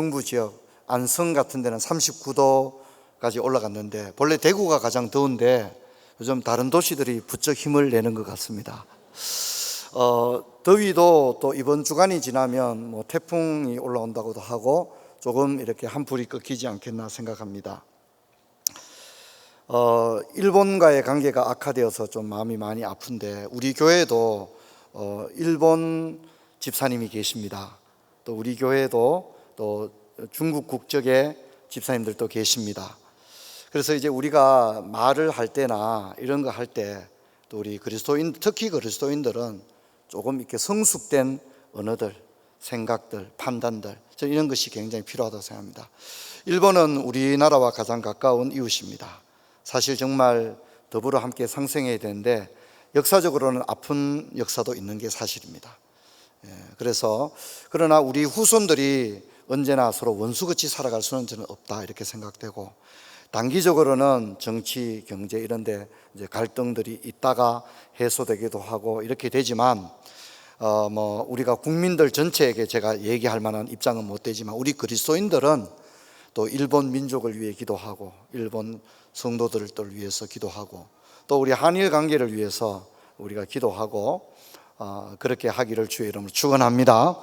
중부 지역 안성 같은 데는 39도까지 올라갔는데, 원래 대구가 가장 더운데 요즘 다른 도시들이 부쩍 힘을 내는 것 같습니다. 더위도 또 이번 주간이 지나면 뭐 태풍이 올라온다고도 하고 조금 이렇게 한풀이 꺾이지 않겠나 생각합니다. 일본과의 관계가 악화되어서 좀 마음이 많이 아픈데, 우리 교회도 일본 집사님이 계십니다. 또 우리 교회도 또 중국 국적의 집사님들도 계십니다. 그래서 이제 우리가 말을 할 때나 이런 거 할 때 또 우리 그리스도인, 특히 그리스도인들은 조금 이렇게 성숙된 언어들, 생각들, 판단들, 저는 이런 것이 굉장히 필요하다고 생각합니다. 일본은 우리나라와 가장 가까운 이웃입니다. 사실 정말 더불어 함께 상생해야 되는데 역사적으로는 아픈 역사도 있는 게 사실입니다. 그래서 그러나 우리 후손들이 언제나 서로 원수같이 살아갈 수는 저는 없다, 이렇게 생각되고, 단기적으로는 정치, 경제 이런 데 이제 갈등들이 있다가 해소되기도 하고 이렇게 되지만 우리가 국민들 전체에게 제가 얘기할 만한 입장은 못 되지만, 우리 그리스도인들은 또 일본 민족을 위해 기도하고 일본 성도들을 위해서 기도하고 또 우리 한일 관계를 위해서 우리가 기도하고 그렇게 하기를 주의 이름으로 축원합니다.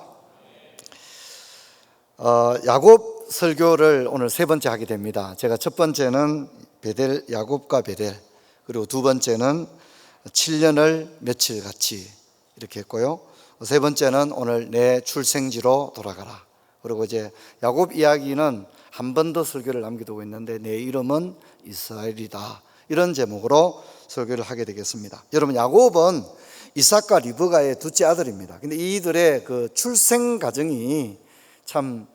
야곱 설교를 오늘 세 번째 하게 됩니다. 제가 첫 번째는 베델, 야곱과 베델, 그리고 두 번째는 7년을 며칠 같이 이렇게 했고요. 세 번째는 오늘 내 출생지로 돌아가라. 그리고 이제 야곱 이야기는 한 번 더 설교를 남겨두고 있는데, 내 이름은 이스라엘이다, 이런 제목으로 설교를 하게 되겠습니다. 여러분, 야곱은 이삭과 리브가의 둘째 아들입니다. 근데 이들의 그 출생 과정이 참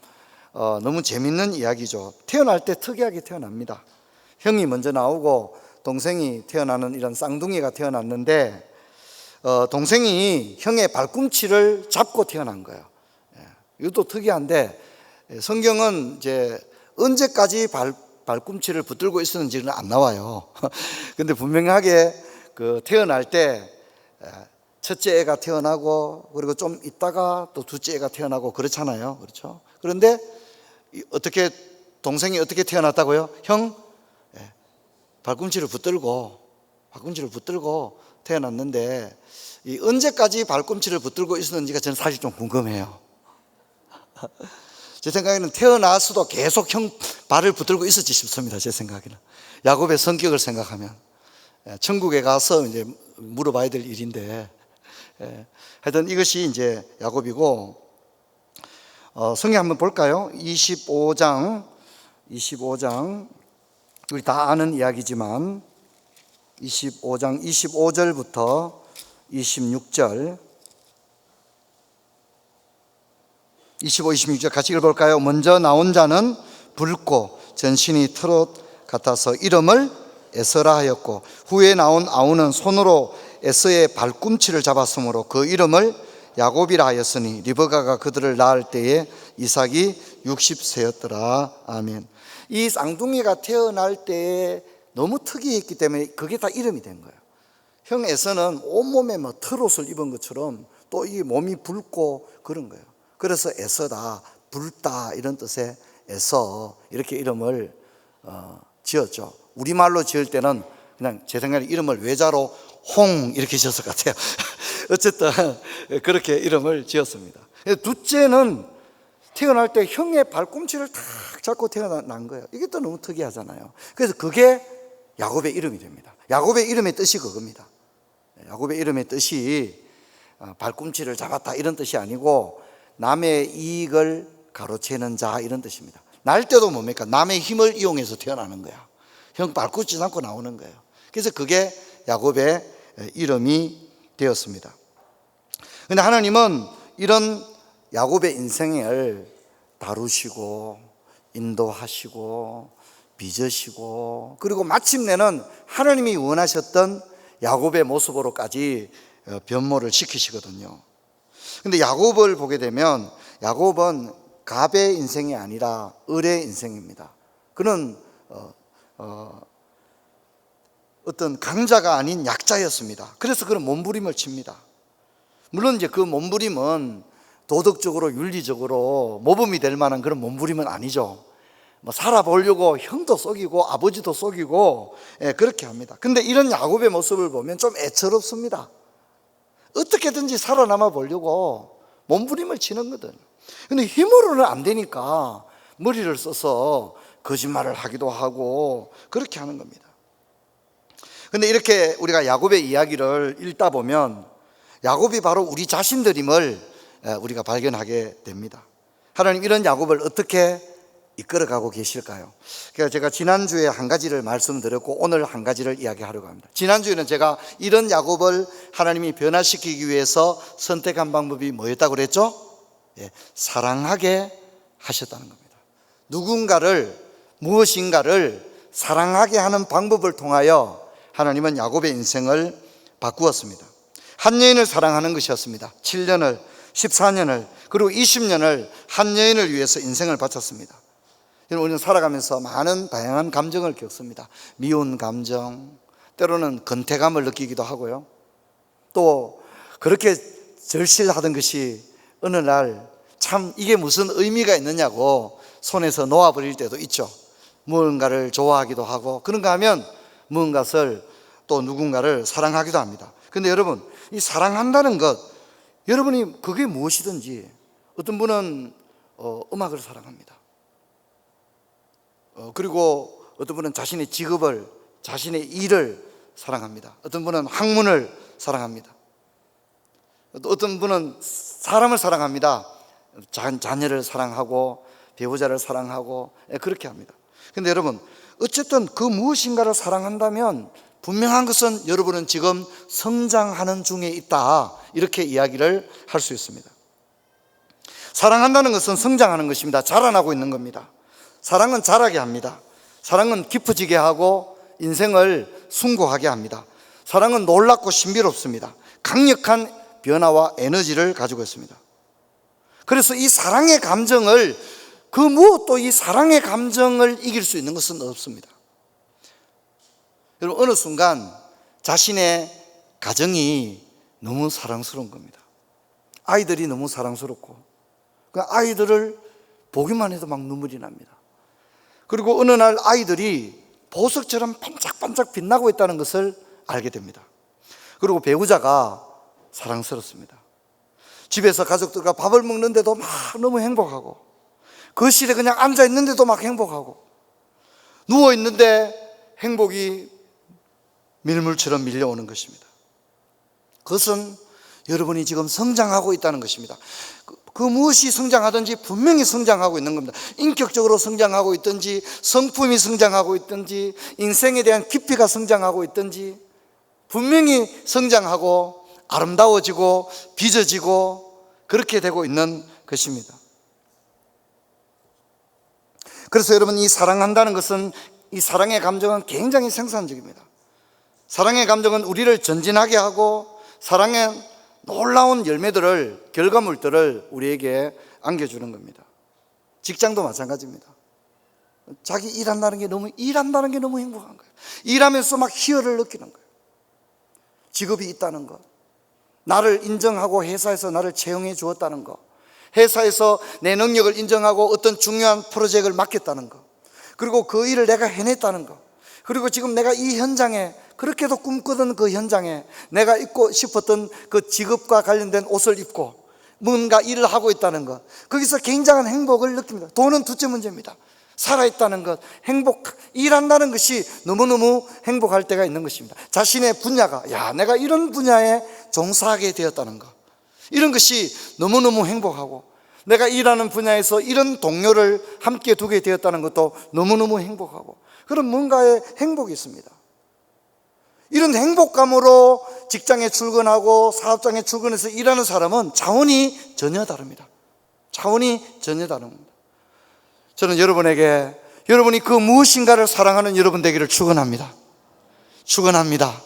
너무 재밌는 이야기죠. 태어날 때 특이하게 태어납니다. 형이 먼저 나오고 동생이 태어나는 이런 쌍둥이가 태어났는데, 동생이 형의 발꿈치를 잡고 태어난 거예요. 이것도 특이한데, 성경은 이제 언제까지 발꿈치를 붙들고 있었는지는 안 나와요. 근데 분명하게 그 태어날 때 첫째 애가 태어나고 그리고 좀 있다가 또 둘째 애가 태어나고 그렇잖아요. 그렇죠? 그런데 어떻게, 동생이 어떻게 태어났다고요? 형 발꿈치를 붙들고 태어났는데, 이 언제까지 발꿈치를 붙들고 있었는지가 저는 사실 좀 궁금해요. 제 생각에는 태어나서도 계속 형 발을 붙들고 있었지 싶습니다. 제 생각에는. 야곱의 성격을 생각하면 천국에 가서 이제 물어봐야 될 일인데, 하여튼 이것이 이제 야곱이고, 성경 한번 볼까요? 25장 우리 다 아는 이야기지만 25장 25절부터 26절 25, 26절 같이 읽어볼까요? 먼저 나온 자는 붉고 전신이 트롯 같아서 이름을 에서라 하였고, 후에 나온 아우는 손으로 에서의 발꿈치를 잡았으므로 그 이름을 야곱이라 하였으니, 리브가가 그들을 낳을 때에 이삭이 60세였더라. 아멘. 이 쌍둥이가 태어날 때에 너무 특이했기 때문에 그게 다 이름이 된 거예요. 형 에서는 온몸에 뭐 트롯을 입은 것처럼 또 이 몸이 붉고 그런 거예요. 그래서 에서다, 붉다, 이런 뜻의 에서, 이렇게 이름을 지었죠. 우리말로 지을 때는 그냥 제 생각에 이름을 외자로 홍 이렇게 지었을 것 같아요. 어쨌든 그렇게 이름을 지었습니다. 둘째는 태어날 때 형의 발꿈치를 탁 잡고 태어난 거예요. 이게 또 너무 특이하잖아요. 그래서 그게 야곱의 이름이 됩니다. 야곱의 이름의 뜻이 그겁니다. 야곱의 이름의 뜻이 발꿈치를 잡았다 이런 뜻이 아니고, 남의 이익을 가로채는 자, 이런 뜻입니다. 날 때도 뭡니까? 남의 힘을 이용해서 태어나는 거야. 형 발꿈치 잡고 나오는 거예요. 그래서 그게 야곱의 이름이 되었습니다. 그런데 하나님은 이런 야곱의 인생을 다루시고 인도하시고 빚으시고, 그리고 마침내는 하나님이 원하셨던 야곱의 모습으로까지 변모를 시키시거든요. 근데 야곱을 보게 되면 야곱은 갑의 인생이 아니라 을의 인생입니다. 그는 어떤 강자가 아닌 약자였습니다. 그래서 그는 몸부림을 칩니다. 물론 이제 그 몸부림은 도덕적으로 윤리적으로 모범이 될 만한 그런 몸부림은 아니죠. 뭐 살아보려고 형도 속이고 아버지도 속이고 그렇게 합니다. 근데 이런 야곱의 모습을 보면 좀 애처롭습니다. 어떻게든지 살아남아 보려고 몸부림을 치는 거든. 근데 힘으로는 안 되니까 머리를 써서 거짓말을 하기도 하고 그렇게 하는 겁니다. 근데 이렇게 우리가 야곱의 이야기를 읽다 보면 야곱이 바로 우리 자신들임을 우리가 발견하게 됩니다. 하나님 이런 야곱을 어떻게 이끌어가고 계실까요? 그래서 제가 지난주에 한 가지를 말씀드렸고 오늘 한 가지를 이야기하려고 합니다. 지난주에는 제가 이런 야곱을 하나님이 변화시키기 위해서 선택한 방법이 뭐였다고 그랬죠? 사랑하게 하셨다는 겁니다. 누군가를, 무엇인가를 사랑하게 하는 방법을 통하여 하나님은 야곱의 인생을 바꾸었습니다. 한 여인을 사랑하는 것이었습니다. 7년을, 14년을, 그리고 20년을 한 여인을 위해서 인생을 바쳤습니다. 우리는 살아가면서 많은 다양한 감정을 겪습니다. 미운 감정, 때로는 건태감을 느끼기도 하고요. 또 그렇게 절실하던 것이 어느 날 참 이게 무슨 의미가 있느냐고 손에서 놓아버릴 때도 있죠. 무언가를 좋아하기도 하고 그런가 하면 무언가를 또 누군가를 사랑하기도 합니다. 근데 여러분, 이 사랑한다는 것, 여러분이 그게 무엇이든지 어떤 분은 음악을 사랑합니다. 그리고 어떤 분은 자신의 직업을, 자신의 일을 사랑합니다. 어떤 분은 학문을 사랑합니다. 또 어떤 분은 사람을 사랑합니다. 자녀를 사랑하고 배우자를 사랑하고 그렇게 합니다. 근데 여러분, 어쨌든 그 무엇인가를 사랑한다면 분명한 것은 여러분은 지금 성장하는 중에 있다, 이렇게 이야기를 할 수 있습니다. 사랑한다는 것은 성장하는 것입니다. 자라나고 있는 겁니다. 사랑은 자라게 합니다. 사랑은 깊어지게 하고 인생을 숭고하게 합니다. 사랑은 놀랍고 신비롭습니다. 강력한 변화와 에너지를 가지고 있습니다. 그래서 이 사랑의 감정을, 그 무엇도 이 사랑의 감정을 이길 수 있는 것은 없습니다. 여러분, 어느 순간 자신의 가정이 너무 사랑스러운 겁니다. 아이들이 너무 사랑스럽고 그 아이들을 보기만 해도 막 눈물이 납니다. 그리고 어느 날 아이들이 보석처럼 반짝반짝 빛나고 있다는 것을 알게 됩니다. 그리고 배우자가 사랑스럽습니다. 집에서 가족들과 밥을 먹는데도 막 너무 행복하고, 거실에 그냥 앉아 있는데도 막 행복하고, 누워 있는데 행복이 밀물처럼 밀려오는 것입니다. 그것은 여러분이 지금 성장하고 있다는 것입니다. 그 무엇이 성장하든지 분명히 성장하고 있는 겁니다. 인격적으로 성장하고 있든지, 성품이 성장하고 있든지, 인생에 대한 깊이가 성장하고 있든지 분명히 성장하고 아름다워지고 빚어지고 그렇게 되고 있는 것입니다. 그래서 여러분, 이 사랑한다는 것은, 이 사랑의 감정은 굉장히 생산적입니다. 사랑의 감정은 우리를 전진하게 하고 사랑의 놀라운 열매들을, 결과물들을 우리에게 안겨주는 겁니다. 직장도 마찬가지입니다. 자기 일한다는 게 너무 행복한 거예요. 일하면서 막 희열을 느끼는 거예요. 직업이 있다는 것, 나를 인정하고 회사에서 나를 채용해 주었다는 것, 회사에서 내 능력을 인정하고 어떤 중요한 프로젝트를 맡겼다는 것, 그리고 그 일을 내가 해냈다는 것, 그리고 지금 내가 이 현장에, 그렇게도 꿈꾸던 그 현장에 내가 입고 싶었던 그 직업과 관련된 옷을 입고 뭔가 일을 하고 있다는 것, 거기서 굉장한 행복을 느낍니다. 돈은 둘째 문제입니다. 살아있다는 것, 일한다는 것이 너무너무 행복할 때가 있는 것입니다. 자신의 분야가, 내가 이런 분야에 종사하게 되었다는 것, 이런 것이 너무너무 행복하고, 내가 일하는 분야에서 이런 동료를 함께 두게 되었다는 것도 너무너무 행복하고, 그런 뭔가의 행복이 있습니다. 이런 행복감으로 직장에 출근하고 사업장에 출근해서 일하는 사람은 차원이 전혀 다릅니다. 차원이 전혀 다릅니다. 저는 여러분에게, 여러분이 그 무엇인가를 사랑하는 여러분 되기를 축원합니다. 축원합니다.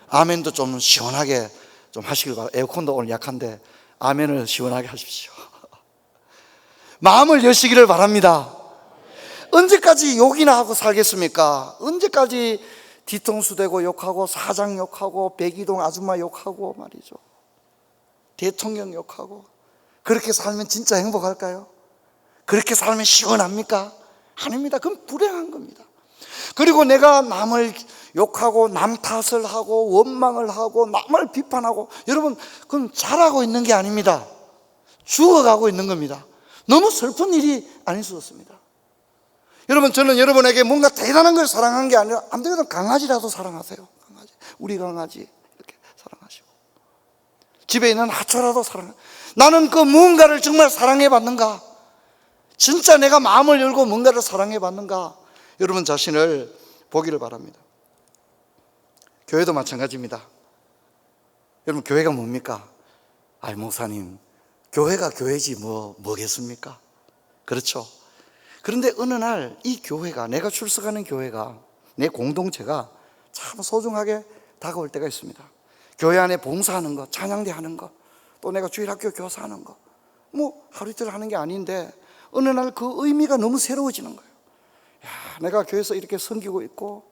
아멘도 좀 시원하게 좀 하시길 바랍니다. 에어컨도 오늘 약한데 아멘을 시원하게 하십시오. 마음을 여시기를 바랍니다. 언제까지 욕이나 하고 살겠습니까? 언제까지 뒤통수 대고 욕하고 사장 욕하고 백이동 아줌마 욕하고 말이죠, 대통령 욕하고 그렇게 살면 진짜 행복할까요? 그렇게 살면 시원합니까? 아닙니다. 그건 불행한 겁니다. 그리고 내가 남을 욕하고 남 탓을 하고 원망을 하고 남을 비판하고, 여러분 그건 잘하고 있는 게 아닙니다. 죽어가고 있는 겁니다. 너무 슬픈 일이 아닐 수 없습니다. 여러분, 저는 여러분에게 뭔가 대단한 걸 사랑한 게 아니라, 안 되면 강아지라도 사랑하세요. 강아지, 우리 강아지 이렇게 사랑하시고, 집에 있는 하초라도 사랑하세요. 나는 그 무언가를 정말 사랑해 봤는가? 진짜 내가 마음을 열고 뭔가를 사랑해 봤는가? 여러분 자신을 보기를 바랍니다. 교회도 마찬가지입니다. 여러분, 교회가 뭡니까? 아이, 목사님, 교회가 교회지 뭐겠습니까? 그렇죠. 그런데 어느 날 이 교회가, 내가 출석하는 교회가, 내 공동체가 참 소중하게 다가올 때가 있습니다. 교회 안에 봉사하는 거, 찬양대 하는 거, 또 내가 주일학교 교사하는 거, 하루 이틀 하는 게 아닌데 어느 날 그 의미가 너무 새로워지는 거예요. 내가 교회에서 이렇게 섬기고 있고,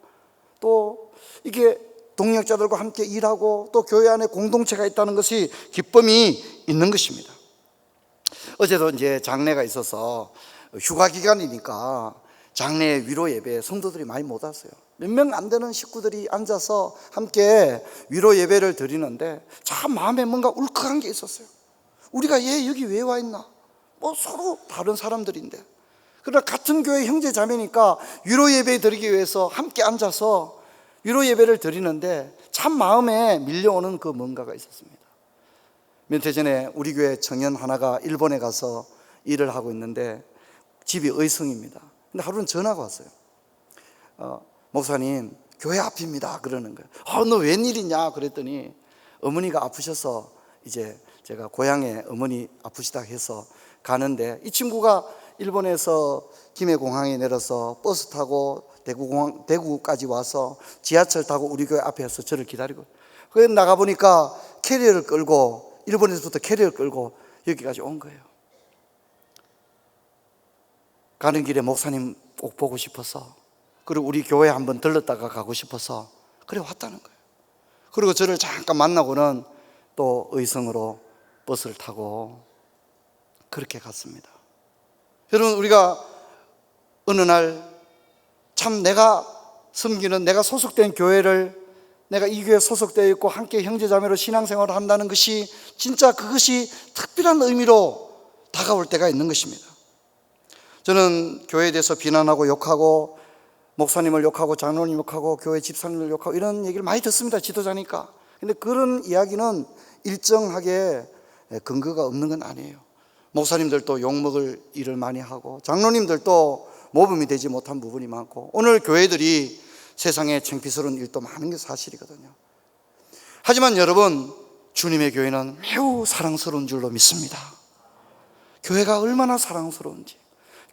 또 이게 동력자들과 함께 일하고, 또 교회 안에 공동체가 있다는 것이 기쁨이 있는 것입니다. 어제도 이제 장례가 있어서 휴가 기간이니까 장례 위로 예배에 성도들이 많이 못 왔어요. 몇 명 안 되는 식구들이 앉아서 함께 위로 예배를 드리는데 참 마음에 뭔가 울컥한 게 있었어요. 우리가 얘 여기 왜 와 있나? 서로 다른 사람들인데, 그러나 같은 교회 형제 자매니까 위로 예배 드리기 위해서 함께 앉아서 위로 예배를 드리는데 참 마음에 밀려오는 그 뭔가가 있었습니다. 몇 해 전에 우리 교회 청년 하나가 일본에 가서 일을 하고 있는데 집이 의성입니다. 근데 하루는 전화가 왔어요. 목사님, 교회 앞입니다. 그러는 거예요. 너 웬일이냐? 그랬더니 어머니가 아프셔서 이제 제가 고향에 어머니 아프시다 해서 가는데, 이 친구가 일본에서 김해공항에 내려서 버스 타고 대구까지 와서 지하철 타고 우리 교회 앞에서 저를 기다리고, 그래서 나가보니까 캐리어를 끌고, 일본에서부터 캐리어를 끌고 여기까지 온 거예요. 가는 길에 목사님 꼭 보고 싶어서, 그리고 우리 교회 한번 들렀다가 가고 싶어서 그래 왔다는 거예요. 그리고 저를 잠깐 만나고는 또 의성으로 버스를 타고 그렇게 갔습니다. 여러분, 우리가 어느 날 참 내가 섬기는, 내가 소속된 교회를, 내가 이 교회에 소속되어 있고 함께 형제자매로 신앙생활을 한다는 것이 진짜 그것이 특별한 의미로 다가올 때가 있는 것입니다. 저는 교회에 대해서 비난하고 욕하고, 목사님을 욕하고 장로님 욕하고 교회 집사님을 욕하고 이런 얘기를 많이 듣습니다. 지도자니까. 근데 그런 이야기는 일정하게 근거가 없는 건 아니에요. 목사님들도 욕먹을 일을 많이 하고, 장로님들도 모범이 되지 못한 부분이 많고, 오늘 교회들이 세상에 창피스러운 일도 많은 게 사실이거든요. 하지만 여러분, 주님의 교회는 매우 사랑스러운 줄로 믿습니다. 교회가 얼마나 사랑스러운지,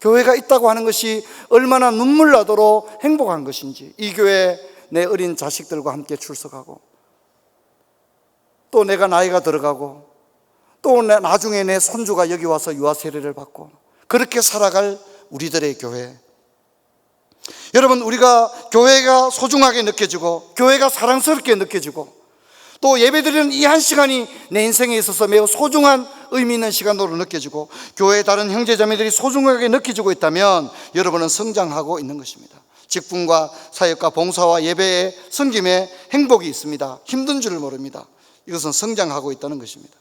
교회가 있다고 하는 것이 얼마나 눈물 나도록 행복한 것인지, 이 교회에 내 어린 자식들과 함께 출석하고, 또 내가 나이가 들어가고, 또 나중에 내 손주가 여기 와서 유아 세례를 받고, 그렇게 살아갈 우리들의 교회. 여러분, 우리가 교회가 소중하게 느껴지고, 교회가 사랑스럽게 느껴지고, 또 예배드리는 이 한 시간이 내 인생에 있어서 매우 소중한 의미 있는 시간으로 느껴지고, 교회의 다른 형제자매들이 소중하게 느껴지고 있다면 여러분은 성장하고 있는 것입니다. 직분과 사역과 봉사와 예배에, 섬김에 행복이 있습니다. 힘든 줄을 모릅니다. 이것은 성장하고 있다는 것입니다.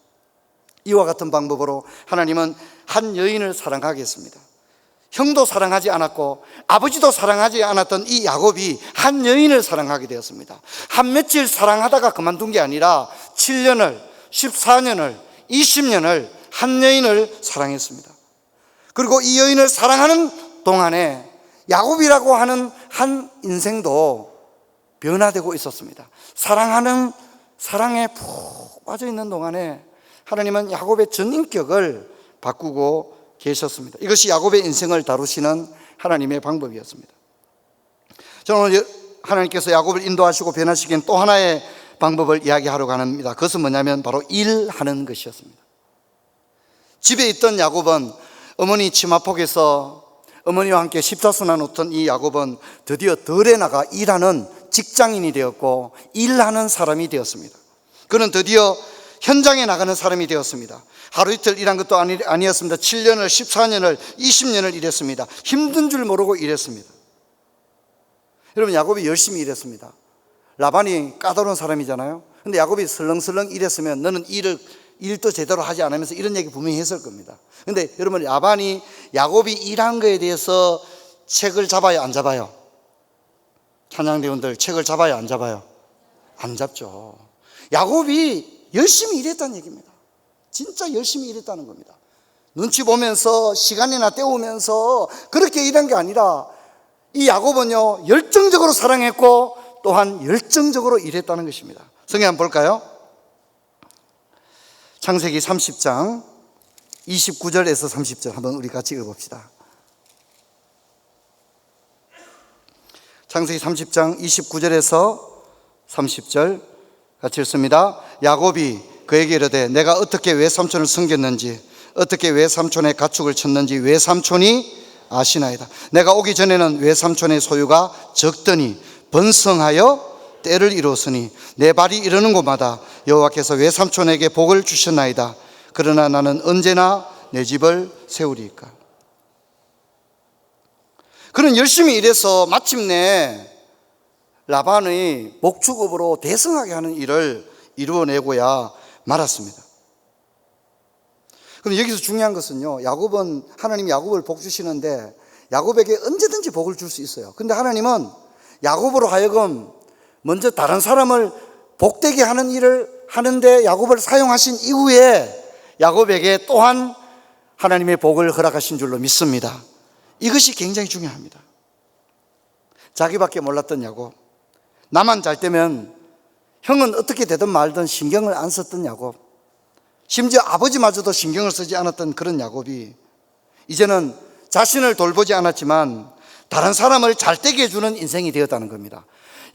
이와 같은 방법으로 하나님은 한 여인을 사랑하게 했습니다. 형도 사랑하지 않았고 아버지도 사랑하지 않았던 이 야곱이 한 여인을 사랑하게 되었습니다. 한 며칠 사랑하다가 그만둔 게 아니라 7년을, 14년을, 20년을 한 여인을 사랑했습니다. 그리고 이 여인을 사랑하는 동안에 야곱이라고 하는 한 인생도 변화되고 있었습니다. 사랑에 푹 빠져 있는 동안에 하나님은 야곱의 전 인격을 바꾸고 계셨습니다. 이것이 야곱의 인생을 다루시는 하나님의 방법이었습니다. 저는 오늘 하나님께서 야곱을 인도하시고 변화시킨 또 하나의 방법을 이야기하려고 합니다. 그것은 뭐냐면 바로 일하는 것이었습니다. 집에 있던 야곱은 어머니 치마폭에서 어머니와 함께 십자수 나눴던 이 야곱은 드디어 덜에 나가 일하는 직장인이 되었고 일하는 사람이 되었습니다. 그는 드디어 현장에 나가는 사람이 되었습니다. 하루 이틀 일한 것도 아니었습니다. 7년을, 14년을, 20년을 일했습니다. 힘든 줄 모르고 일했습니다. 여러분, 야곱이 열심히 일했습니다. 라반이 까다로운 사람이잖아요. 근데 야곱이 설렁설렁 일했으면 너는 일도 제대로 하지 않으면서 이런 얘기 분명히 했을 겁니다. 근데 여러분, 야곱이 일한 거에 대해서 책을 잡아요, 안 잡아요? 찬양대원들, 책을 잡아요, 안 잡아요? 안 잡죠. 야곱이 열심히 일했다는 얘기입니다. 진짜 열심히 일했다는 겁니다. 눈치 보면서 시간이나 때우면서 그렇게 일한 게 아니라 이 야곱은요, 열정적으로 사랑했고 또한 열정적으로 일했다는 것입니다. 성경 한번 볼까요? 창세기 30장 29절에서 30절 한번 우리 같이 읽어봅시다. 창세기 30장 29절에서 30절 같이 읽습니다. 야곱이 그에게 이르되 내가 어떻게 외삼촌을 숨겼는지 어떻게 외삼촌의 가축을 쳤는지 외삼촌이 아시나이다. 내가 오기 전에는 외삼촌의 소유가 적더니 번성하여 때를 이루었으니 내 발이 이르는 곳마다 여호와께서 외삼촌에게 복을 주셨나이다. 그러나 나는 언제나 내 집을 세우리이까. 그는 열심히 일해서 마침내 라반의 목축업으로 대성하게 하는 일을 이루어내고야 말았습니다. 그럼 여기서 중요한 것은요, 야곱은, 하나님이 야곱을 복 주시는데 야곱에게 언제든지 복을 줄 수 있어요. 근데 하나님은 야곱으로 하여금 먼저 다른 사람을 복되게 하는 일을 하는데 야곱을 사용하신 이후에 야곱에게 또한 하나님의 복을 허락하신 줄로 믿습니다. 이것이 굉장히 중요합니다. 자기밖에 몰랐던 야곱, 나만 잘 되면 형은 어떻게 되든 말든 신경을 안 썼던 야곱, 심지어 아버지마저도 신경을 쓰지 않았던 그런 야곱이 이제는 자신을 돌보지 않았지만 다른 사람을 잘 되게 해주는 인생이 되었다는 겁니다.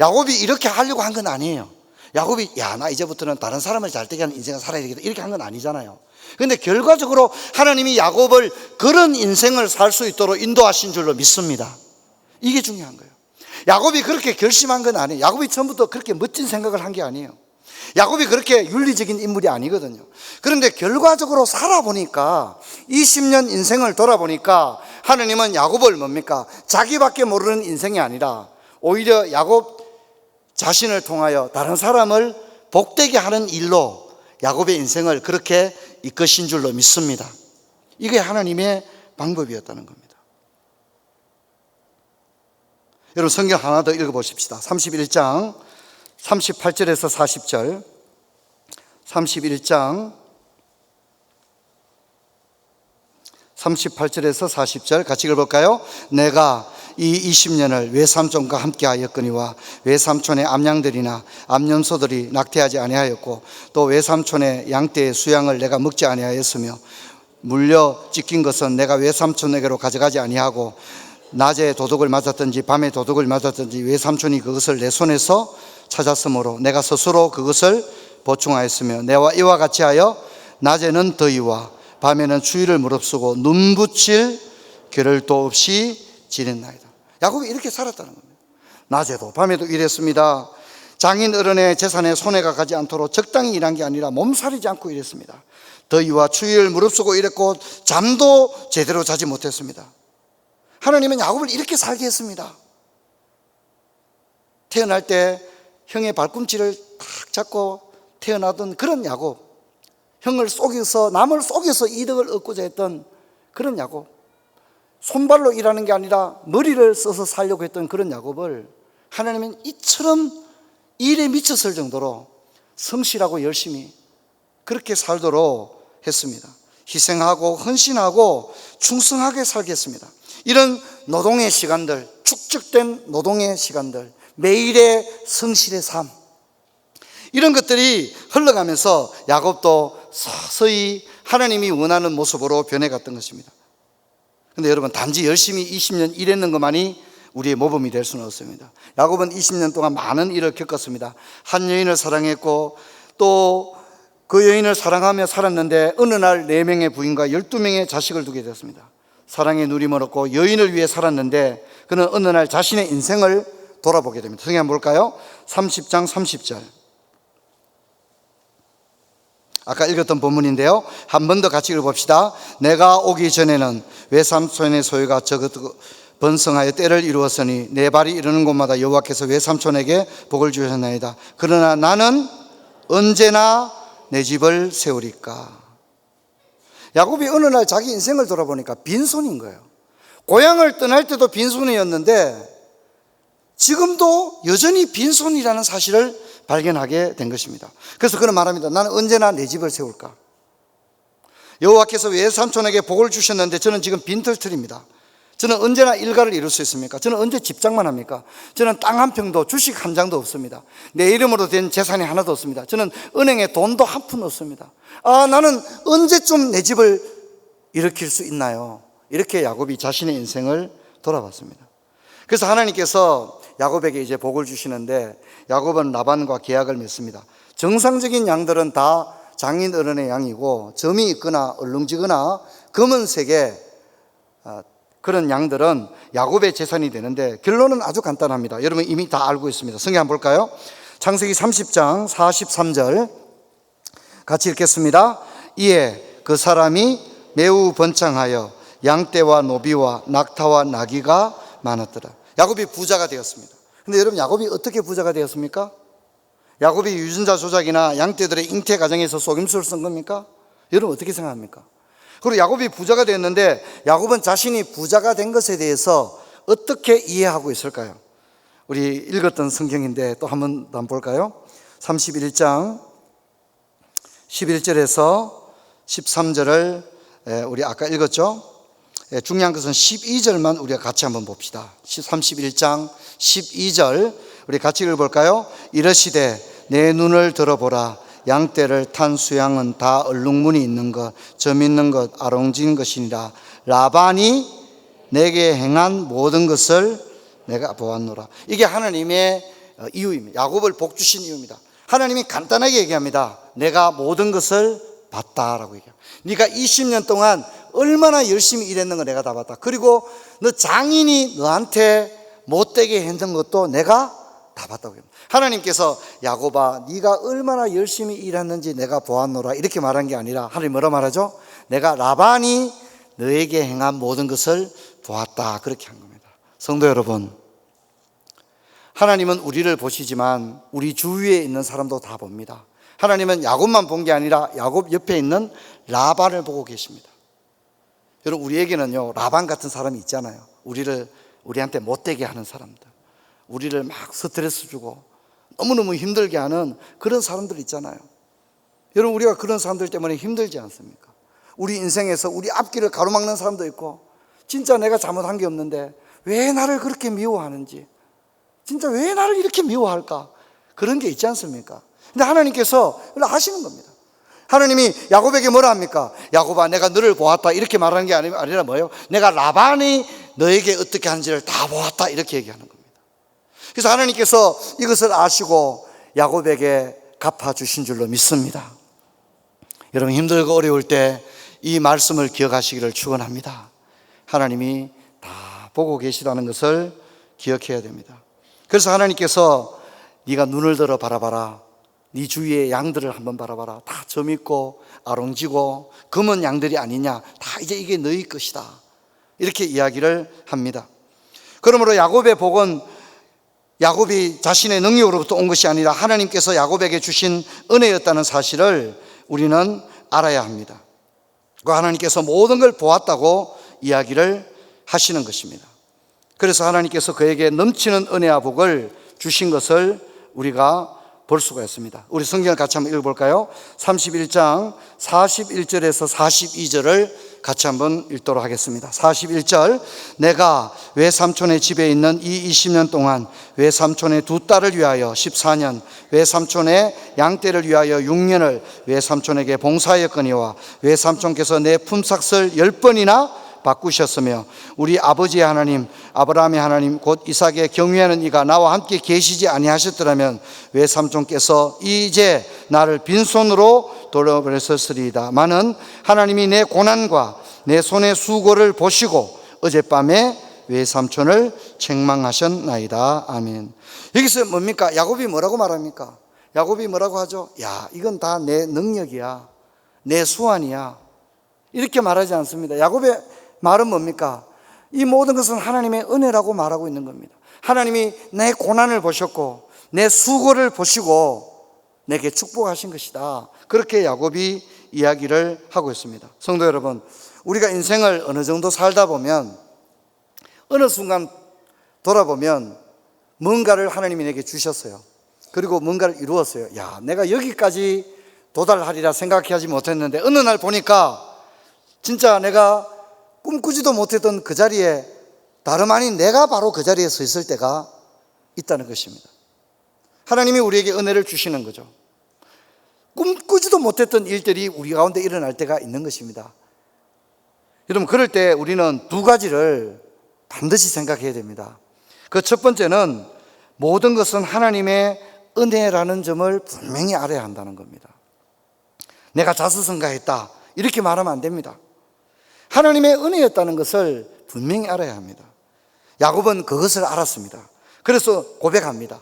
야곱이 이렇게 하려고 한 건 아니에요. 야곱이 나 이제부터는 다른 사람을 잘 되게 하는 인생을 살아야 되겠다 이렇게 한 건 아니잖아요. 그런데 결과적으로 하나님이 야곱을 그런 인생을 살 수 있도록 인도하신 줄로 믿습니다. 이게 중요한 거예요. 야곱이 그렇게 결심한 건 아니에요. 야곱이 처음부터 그렇게 멋진 생각을 한 게 아니에요. 야곱이 그렇게 윤리적인 인물이 아니거든요. 그런데 결과적으로 살아보니까 20년 인생을 돌아보니까 하나님은 야곱을 뭡니까? 자기밖에 모르는 인생이 아니라 오히려 야곱 자신을 통하여 다른 사람을 복되게 하는 일로 야곱의 인생을 그렇게 이끄신 줄로 믿습니다. 이게 하나님의 방법이었다는 겁니다. 여러분, 성경 하나 더 읽어보십시다. 31장 38절에서 40절 31장 38절에서 40절 같이 읽어볼까요? 내가 이 20년을 외삼촌과 함께 하였거니와 외삼촌의 암양들이나 암염소들이 낙태하지 아니하였고 또 외삼촌의 양떼의 수양을 내가 먹지 아니하였으며 물려 찢긴 것은 내가 외삼촌에게로 가져가지 아니하고 낮에 도둑을 맞았든지 밤에 도둑을 맞았든지 외삼촌이 그것을 내 손에서 찾았으므로 내가 스스로 그것을 보충하였으며 내와 이와 같이 하여 낮에는 더위와 밤에는 추위를 무릅쓰고 눈 붙일 겨를도 없이 지냈나이다. 야곱이 이렇게 살았다는 겁니다. 낮에도 밤에도 일했습니다. 장인 어른의 재산에 손해가 가지 않도록 적당히 일한 게 아니라 몸살이지 않고 일했습니다. 더위와 추위를 무릅쓰고 일했고 잠도 제대로 자지 못했습니다. 하나님은 야곱을 이렇게 살게 했습니다. 태어날 때 형의 발꿈치를 탁 잡고 태어나던 그런 야곱, 형을 속여서 남을 속여서 이득을 얻고자 했던 그런 야곱, 손발로 일하는 게 아니라 머리를 써서 살려고 했던 그런 야곱을 하나님은 이처럼 일에 미쳤을 정도로 성실하고 열심히 그렇게 살도록 했습니다. 희생하고 헌신하고 충성하게 살게 했습니다. 이런 노동의 시간들, 축적된 노동의 시간들, 매일의 성실의 삶, 이런 것들이 흘러가면서 야곱도 서서히 하나님이 원하는 모습으로 변해갔던 것입니다. 그런데 여러분, 단지 열심히 20년 일했는 것만이 우리의 모범이 될 수는 없습니다. 야곱은 20년 동안 많은 일을 겪었습니다. 한 여인을 사랑했고 또 그 여인을 사랑하며 살았는데 어느 날 4명의 부인과 12명의 자식을 두게 되었습니다. 사랑의 누림을 얻고 여인을 위해 살았는데 그는 어느 날 자신의 인생을 돌아보게 됩니다. 성경 한번 볼까요? 30장 30절. 아까 읽었던 본문인데요. 한 번 더 같이 읽어봅시다. 내가 오기 전에는 외삼촌의 소유가 번성하여 때를 이루었으니 내 발이 이르는 곳마다 여호와께서 외삼촌에게 복을 주셨나이다. 그러나 나는 언제나 내 집을 세우리까. 야곱이 어느 날 자기 인생을 돌아보니까 빈손인 거예요. 고향을 떠날 때도 빈손이었는데 지금도 여전히 빈손이라는 사실을 발견하게 된 것입니다. 그래서 그는 말합니다. 나는 언제나 내 집을 세울까. 여호와께서 외삼촌에게 복을 주셨는데 저는 지금 빈털털입니다. 저는 언제나 일가를 이룰 수 있습니까? 저는 언제 집장만 합니까? 저는 땅 한 평도 주식 한 장도 없습니다. 내 이름으로 된 재산이 하나도 없습니다. 저는 은행에 돈도 한 푼 없습니다. 나는 언제쯤 내 집을 일으킬 수 있나요? 이렇게 야곱이 자신의 인생을 돌아봤습니다. 그래서 하나님께서 야곱에게 이제 복을 주시는데 야곱은 라반과 계약을 맺습니다. 정상적인 양들은 다 장인 어른의 양이고 점이 있거나 얼렁지거나 검은색의 그런 양들은 야곱의 재산이 되는데 결론은 아주 간단합니다. 여러분 이미 다 알고 있습니다. 성경 한번 볼까요? 창세기 30장 43절 같이 읽겠습니다. 이에 그 사람이 매우 번창하여 양떼와 노비와 낙타와 나귀가 많았더라. 야곱이 부자가 되었습니다. 근데 여러분 야곱이 어떻게 부자가 되었습니까? 야곱이 유전자 조작이나 양떼들의 잉태 과정에서 속임수를 쓴 겁니까? 여러분 어떻게 생각합니까? 그리고 야곱이 부자가 되었는데 야곱은 자신이 부자가 된 것에 대해서 어떻게 이해하고 있을까요? 우리 읽었던 성경인데 또 한번 볼까요? 31장 11절에서 13절을 우리 아까 읽었죠? 중요한 것은 12절만 우리가 같이 한번 봅시다. 31장 12절 우리 같이 읽어볼까요? 이르시되 내 눈을 들어보라. 양떼를 탄 수양은 다 얼룩무늬 있는 것, 점 있는 것, 아롱진 것이니라. 라반이 내게 행한 모든 것을 내가 보았노라. 이게 하나님의 이유입니다. 야곱을 복 주신 이유입니다. 하나님이 간단하게 얘기합니다. 내가 모든 것을 봤다라고 얘기합니다. 네가 20년 동안 얼마나 열심히 일했는 거 내가 다 봤다. 그리고 너 장인이 너한테 못되게 했던 것도 내가 다 봤다고 합니다. 하나님께서 야곱아 네가 얼마나 열심히 일했는지 내가 보았노라 이렇게 말한 게 아니라 하나님 뭐라 말하죠? 내가 라반이 너에게 행한 모든 것을 보았다 그렇게 한 겁니다. 성도 여러분, 하나님은 우리를 보시지만 우리 주위에 있는 사람도 다 봅니다. 하나님은 야곱만 본 게 아니라 야곱 옆에 있는 라반을 보고 계십니다. 여러분 우리에게는요 라반 같은 사람이 있잖아요. 우리한테 못되게 하는 사람들, 우리를 막 스트레스 주고 너무너무 힘들게 하는 그런 사람들 있잖아요. 여러분 우리가 그런 사람들 때문에 힘들지 않습니까? 우리 인생에서 우리 앞길을 가로막는 사람도 있고 진짜 내가 잘못한 게 없는데 왜 나를 그렇게 미워하는지, 진짜 왜 나를 이렇게 미워할까, 그런 게 있지 않습니까? 근데 하나님께서 아시는 겁니다. 하나님이 야곱에게 뭐라 합니까? 야곱아 내가 너를 보았다 이렇게 말하는 게 아니라 뭐예요? 내가 라반이 너에게 어떻게 하는지를 다 보았다 이렇게 얘기하는 겁니다. 그래서 하나님께서 이것을 아시고 야곱에게 갚아주신 줄로 믿습니다. 여러분 힘들고 어려울 때 이 말씀을 기억하시기를 축원합니다. 하나님이 다 보고 계시다는 것을 기억해야 됩니다. 그래서 하나님께서 네가 눈을 들어 바라봐라. 네 주위의 양들을 한번 바라봐라. 다 점 있고 아롱지고 검은 양들이 아니냐. 다 이제 이게 너희 것이다. 이렇게 이야기를 합니다. 그러므로 야곱의 복은 야곱이 자신의 능력으로부터 온 것이 아니라 하나님께서 야곱에게 주신 은혜였다는 사실을 우리는 알아야 합니다. 그 하나님께서 모든 걸 보았다고 이야기를 하시는 것입니다. 그래서 하나님께서 그에게 넘치는 은혜와 복을 주신 것을 우리가 볼 수가 있습니다. 우리 성경을 같이 한번 읽어볼까요? 31장 41절에서 42절을 같이 한번 읽도록 하겠습니다. 41절 내가 외삼촌의 집에 있는 이 20년 동안 외삼촌의 두 딸을 위하여 14년, 외삼촌의 양떼를 위하여 6년을 외삼촌에게 봉사하였거니와 외삼촌께서 내 품삯을 10번이나 바꾸셨으며 우리 아버지의 하나님 아브라함의 하나님 곧 이삭의 경외하는 이가 나와 함께 계시지 아니하셨더라면 외삼촌께서 이제 나를 빈손으로 돌려보냈으리이다. 마는 하나님이 내 고난과 내 손의 수고를 보시고 어젯밤에 외삼촌을 책망하셨나이다. 아멘. 여기서 뭡니까? 야곱이 뭐라고 말합니까? 야곱이 뭐라고 하죠? 야, 이건 다 내 능력이야. 내 수완이야. 이렇게 말하지 않습니다. 야곱의 말은 뭡니까? 이 모든 것은 하나님의 은혜라고 말하고 있는 겁니다. 하나님이 내 고난을 보셨고 내 수고를 보시고 내게 축복하신 것이다. 그렇게 야곱이 이야기를 하고 있습니다. 성도 여러분, 우리가 인생을 어느 정도 살다 보면 어느 순간 돌아보면 뭔가를 하나님이 내게 주셨어요. 그리고 뭔가를 이루었어요. 야, 내가 여기까지 도달하리라 생각하지 못했는데 어느 날 보니까 진짜 내가 꿈꾸지도 못했던 그 자리에 다름 아닌 내가 바로 그 자리에 서 있을 때가 있다는 것입니다. 하나님이 우리에게 은혜를 주시는 거죠. 꿈꾸지도 못했던 일들이 우리 가운데 일어날 때가 있는 것입니다. 여러분, 그럴 때 우리는 두 가지를 반드시 생각해야 됩니다. 그 첫 번째는 모든 것은 하나님의 은혜라는 점을 분명히 알아야 한다는 겁니다. 내가 자수성가했다 이렇게 말하면 안 됩니다. 하나님의 은혜였다는 것을 분명히 알아야 합니다. 야곱은 그것을 알았습니다. 그래서 고백합니다.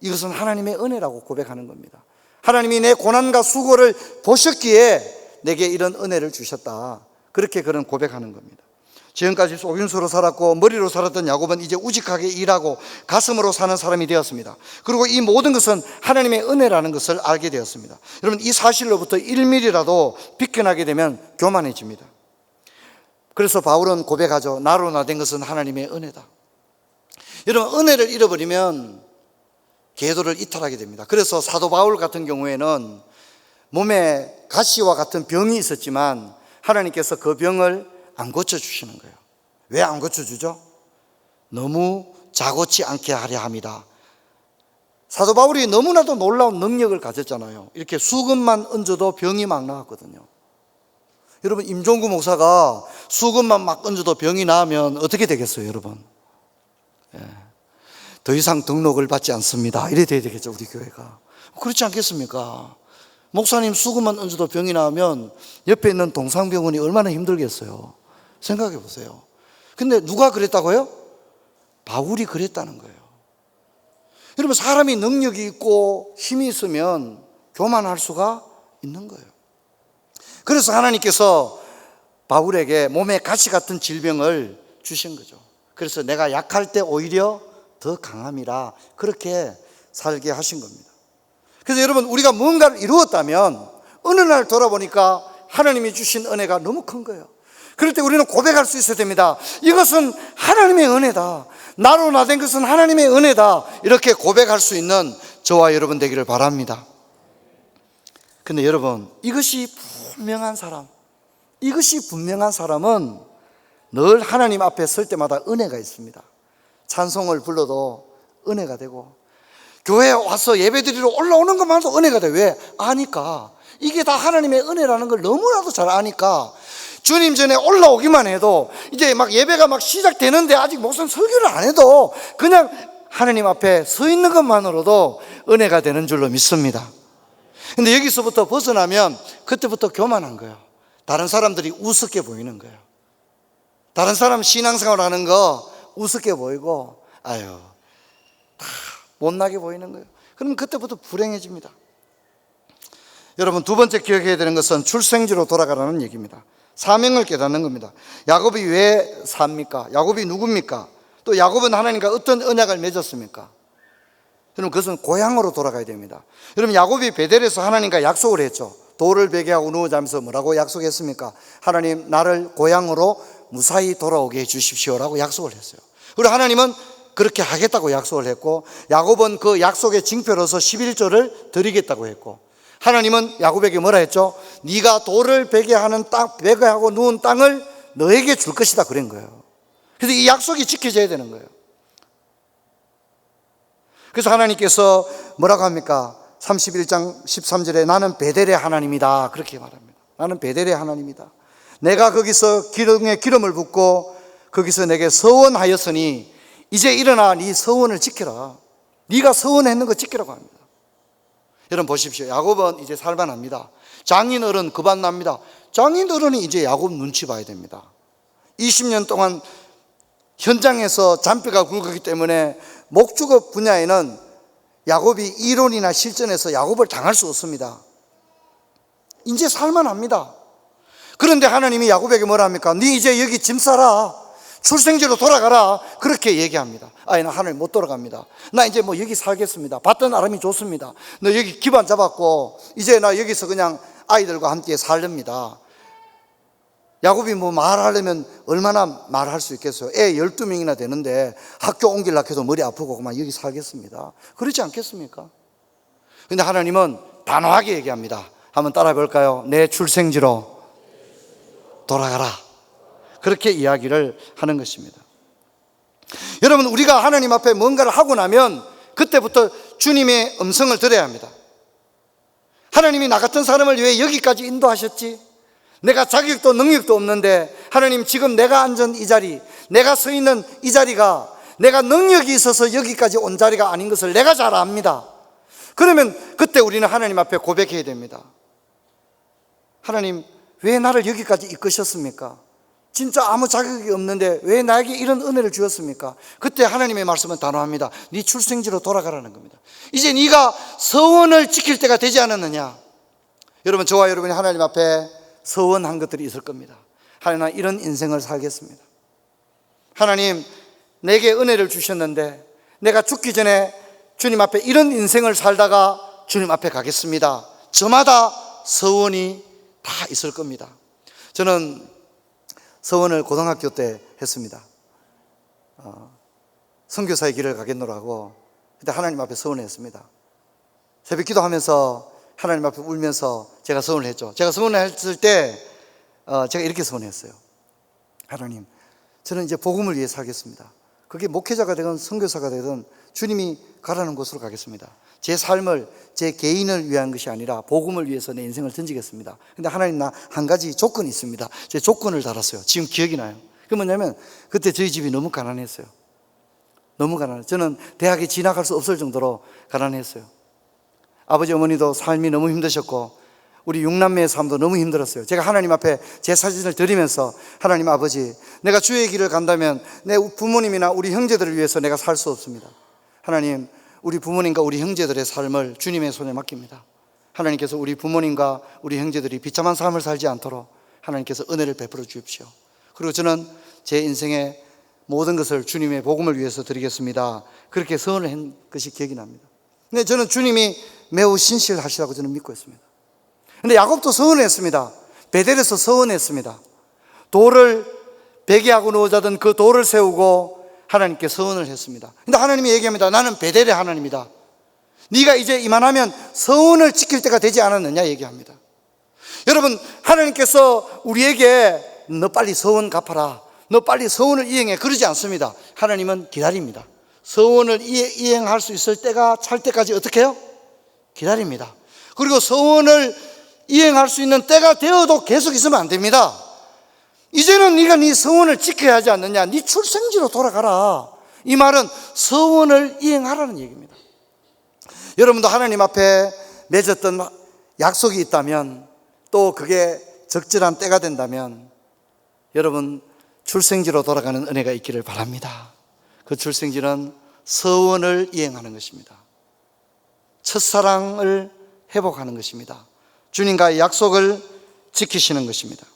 이것은 하나님의 은혜라고 고백하는 겁니다. 하나님이 내 고난과 수고를 보셨기에 내게 이런 은혜를 주셨다. 그렇게 그는 고백하는 겁니다. 지금까지 속임수로 살았고 머리로 살았던 야곱은 이제 우직하게 일하고 가슴으로 사는 사람이 되었습니다. 그리고 이 모든 것은 하나님의 은혜라는 것을 알게 되었습니다. 여러분, 이 사실로부터 1mm라도 비껴나게 되면 교만해집니다. 그래서 바울은 고백하죠. 나로 나된 것은 하나님의 은혜다. 여러분, 은혜를 잃어버리면 계도를 이탈하게 됩니다. 그래서 사도 바울 같은 경우에는 몸에 가시와 같은 병이 있었지만 하나님께서 그 병을 안 고쳐주시는 거예요. 왜 안 고쳐주죠? 너무 자고치 않게 하려 합니다. 사도 바울이 너무나도 놀라운 능력을 가졌잖아요. 이렇게 수건만 얹어도 병이 막 나았거든요. 여러분, 임종구 목사가 수건만 막 얹어도 병이 나면 어떻게 되겠어요, 여러분? 더 이상 등록을 받지 않습니다. 이래 돼야 되겠죠, 우리 교회가. 그렇지 않겠습니까? 목사님 수건만 얹어도 병이 나면 옆에 있는 동상병원이 얼마나 힘들겠어요. 생각해 보세요. 근데 누가 그랬다고요? 바울이 그랬다는 거예요. 여러분, 사람이 능력이 있고 힘이 있으면 교만할 수가 있는 거예요. 그래서 하나님께서 바울에게 몸에 가시 같은 질병을 주신 거죠. 그래서 내가 약할 때 오히려 더 강함이라 그렇게 살게 하신 겁니다. 그래서 여러분, 우리가 뭔가를 이루었다면 어느 날 돌아보니까 하나님이 주신 은혜가 너무 큰 거예요. 그럴 때 우리는 고백할 수 있어야 됩니다. 이것은 하나님의 은혜다. 나로 나된 것은 하나님의 은혜다. 이렇게 고백할 수 있는 저와 여러분 되기를 바랍니다. 근데 여러분, 이것이 분명한 사람은 늘 하나님 앞에 설 때마다 은혜가 있습니다. 찬송을 불러도 은혜가 되고, 교회에 와서 예배드리러 올라오는 것만도 은혜가 돼. 왜? 아니까. 이게 다 하나님의 은혜라는 걸 너무나도 잘 아니까 주님 전에 올라오기만 해도 이제 막 예배가 막 시작되는데 아직 목사님 설교를 안 해도 그냥 하나님 앞에 서 있는 것만으로도 은혜가 되는 줄로 믿습니다. 근데 여기서부터 벗어나면 그때부터 교만한 거예요. 다른 사람들이 우습게 보이는 거예요. 다른 사람 신앙생활 하는 거 우습게 보이고 아유 다 못나게 보이는 거예요. 그러면 그때부터 불행해집니다. 여러분, 두 번째 기억해야 되는 것은 출생지로 돌아가라는 얘기입니다. 사명을 깨닫는 겁니다. 야곱이 왜 삽니까? 야곱이 누굽니까? 또 야곱은 하나님과 어떤 언약을 맺었습니까? 여러분, 그것은 고향으로 돌아가야 됩니다. 여러분, 야곱이 베델에서 하나님과 약속을 했죠. 돌을 베게 하고 누워 자면서 뭐라고 약속했습니까? 하나님, 나를 고향으로 무사히 돌아오게 해 주십시오라고 약속을 했어요. 그리고 하나님은 그렇게 하겠다고 약속을 했고, 야곱은 그 약속의 징표로서 11조를 드리겠다고 했고, 하나님은 야곱에게 뭐라 했죠? 네가 돌을 베게 하는 땅, 베게 하고 누운 땅을 너에게 줄 것이다 그런 거예요. 그래서 이 약속이 지켜져야 되는 거예요. 그래서 하나님께서 뭐라고 합니까? 31장 13절에 나는 베델의 하나님이다 그렇게 말합니다. 나는 베델의 하나님이다. 내가 거기서 기름을 붓고 거기서 내게 서원하였으니 이제 일어나 네 서원을 지켜라. 네가 서원했는 거 지키라고 합니다. 여러분 보십시오. 야곱은 이제 살만합니다. 장인어른 그만 납니다. 장인어른이 이제 야곱 눈치 봐야 됩니다. 20년 동안 현장에서 잔뼈가 굵었기 때문에 목축업 분야에는 야곱이 이론이나 실전에서 야곱을 당할 수 없습니다. 이제 살만합니다. 그런데 하나님이 야곱에게 뭐라 합니까? 네 이제 여기 짐 싸라, 출생지로 돌아가라, 그렇게 얘기합니다. 아니, 나 하나님 못 돌아갑니다. 나 이제 뭐 여기 살겠습니다. 받던 아람이 좋습니다. 너 여기 기반 잡았고 이제 나 여기서 그냥 아이들과 함께 살렵니다. 야곱이 뭐 말하려면 얼마나 말할 수 있겠어요? 애 12명이나 되는데 학교 옮기려고 해도 머리 아프고 그만 여기 살겠습니다. 그렇지 않겠습니까? 근데 하나님은 단호하게 얘기합니다. 한번 따라해 볼까요? 내 출생지로 돌아가라. 그렇게 이야기를 하는 것입니다. 여러분, 우리가 하나님 앞에 뭔가를 하고 나면 그때부터 주님의 음성을 들어야 합니다. 하나님이 나 같은 사람을 왜 여기까지 인도하셨지? 내가 자격도 능력도 없는데 하나님, 지금 내가 앉은 이 자리, 내가 서 있는 이 자리가 내가 능력이 있어서 여기까지 온 자리가 아닌 것을 내가 잘 압니다. 그러면 그때 우리는 하나님 앞에 고백해야 됩니다. 하나님, 왜 나를 여기까지 이끄셨습니까? 진짜 아무 자격이 없는데 왜 나에게 이런 은혜를 주었습니까? 그때 하나님의 말씀은 단호합니다. 네 출생지로 돌아가라는 겁니다. 이제 네가 서원을 지킬 때가 되지 않았느냐? 여러분, 저와 여러분이 하나님 앞에 서원한 것들이 있을 겁니다. 하나님, 나 이런 인생을 살겠습니다. 하나님, 내게 은혜를 주셨는데 내가 죽기 전에 주님 앞에 이런 인생을 살다가 주님 앞에 가겠습니다. 저마다 서원이 다 있을 겁니다. 저는 서원을 고등학교 때 했습니다. 선교사의 길을 가겠노라고 그때 하나님 앞에 서원을 했습니다. 새벽 기도하면서 하나님 앞에 울면서 제가 서원을 했죠. 제가 서원을 했을 때 제가 이렇게 서원했어요. 하나님, 저는 이제 복음을 위해 살겠습니다. 그게 목회자가 되든 선교사가 되든 주님이 가라는 곳으로 가겠습니다. 제 삶을 제 개인을 위한 것이 아니라 복음을 위해서 내 인생을 던지겠습니다. 근데 하나님, 나 한 가지 조건이 있습니다. 제 조건을 달았어요. 지금 기억이 나요. 그게 뭐냐면 그때 저희 집이 너무 가난했어요. 너무 가난해요. 저는 대학에 진학할 수 없을 정도로 가난했어요. 아버지 어머니도 삶이 너무 힘드셨고 우리 6남매의 삶도 너무 힘들었어요. 제가 하나님 앞에 제 사진을 드리면서 하나님 아버지, 내가 주의 길을 간다면 내 부모님이나 우리 형제들을 위해서 내가 살 수 없습니다. 하나님, 우리 부모님과 우리 형제들의 삶을 주님의 손에 맡깁니다. 하나님께서 우리 부모님과 우리 형제들이 비참한 삶을 살지 않도록 하나님께서 은혜를 베풀어 주십시오. 그리고 저는 제 인생의 모든 것을 주님의 복음을 위해서 드리겠습니다. 그렇게 서원을 한 것이 기억이 납니다. 근데 저는 주님이 매우 신실하시다고 저는 믿고 있습니다. 근데 야곱도 서원을 했습니다. 베델에서 서원했습니다. 돌을 베개하고 누워 자던 그 돌을 세우고 하나님께 서원을 했습니다. 근데 하나님이 얘기합니다. 나는 베델의 하나님이다. 네가 이제 이만하면 서원을 지킬 때가 되지 않았느냐 얘기합니다. 여러분, 하나님께서 우리에게 너 빨리 서원 갚아라, 너 빨리 서원을 이행해, 그러지 않습니다. 하나님은 기다립니다. 서원을 이행할 수 있을 때가 찰 때까지 어떻게 해요? 기다립니다. 그리고 서원을 이행할 수 있는 때가 되어도 계속 있으면 안 됩니다. 이제는 네가 네 서원을 지켜야 하지 않느냐, 네 출생지로 돌아가라. 이 말은 서원을 이행하라는 얘기입니다. 여러분도 하나님 앞에 맺었던 약속이 있다면, 또 그게 적절한 때가 된다면 여러분 출생지로 돌아가는 은혜가 있기를 바랍니다. 그 출생지는 서원을 이행하는 것입니다. 첫사랑을 회복하는 것입니다. 주님과의 약속을 지키시는 것입니다.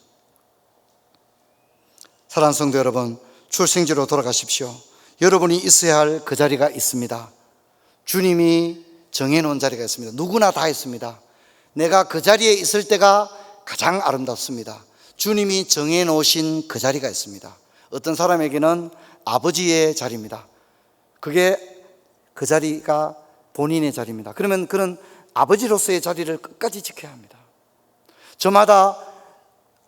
사랑하는 성도 여러분, 출생지로 돌아가십시오. 여러분이 있어야 할 그 자리가 있습니다. 주님이 정해놓은 자리가 있습니다. 누구나 다 있습니다. 내가 그 자리에 있을 때가 가장 아름답습니다. 주님이 정해놓으신 그 자리가 있습니다. 어떤 사람에게는 아버지의 자리입니다. 그게 그 자리가 본인의 자리입니다. 그러면 그런 아버지로서의 자리를 끝까지 지켜야 합니다. 저마다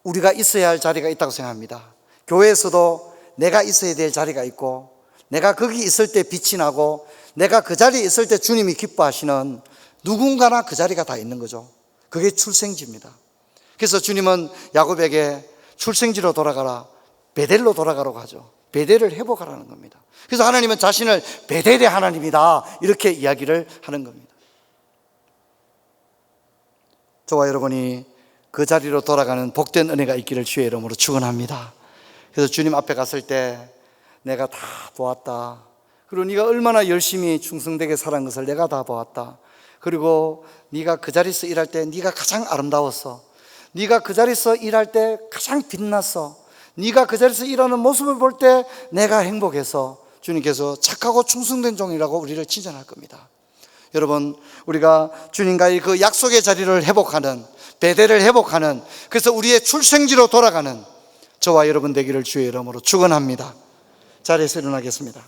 우리가 있어야 할 자리가 있다고 생각합니다. 교회에서도 내가 있어야 될 자리가 있고, 내가 거기 있을 때 빛이 나고, 내가 그 자리에 있을 때 주님이 기뻐하시는 누군가나 그 자리가 다 있는 거죠. 그게 출생지입니다. 그래서 주님은 야곱에게 출생지로 돌아가라, 베델로 돌아가라고 하죠. 베델을 회복하라는 겁니다. 그래서 하나님은 자신을 베델의 하나님이다, 이렇게 이야기를 하는 겁니다. 저와 여러분이 그 자리로 돌아가는 복된 은혜가 있기를 주의 이름으로 축원합니다. 그래서 주님 앞에 갔을 때 내가 다 보았다. 그리고 네가 얼마나 열심히 충성되게 살은 것을 내가 다 보았다. 그리고 네가 그 자리에서 일할 때 네가 가장 아름다웠어. 네가 그 자리에서 일할 때 가장 빛났어. 네가 그 자리에서 일하는 모습을 볼 때 내가 행복해서 주님께서 착하고 충성된 종이라고 우리를 칭찬할 겁니다. 여러분, 우리가 주님과의 그 약속의 자리를 회복하는, 배대를 회복하는, 그래서 우리의 출생지로 돌아가는 저와 여러분 되기를 주의 이름으로 축원합니다. 자리에서 일어나겠습니다.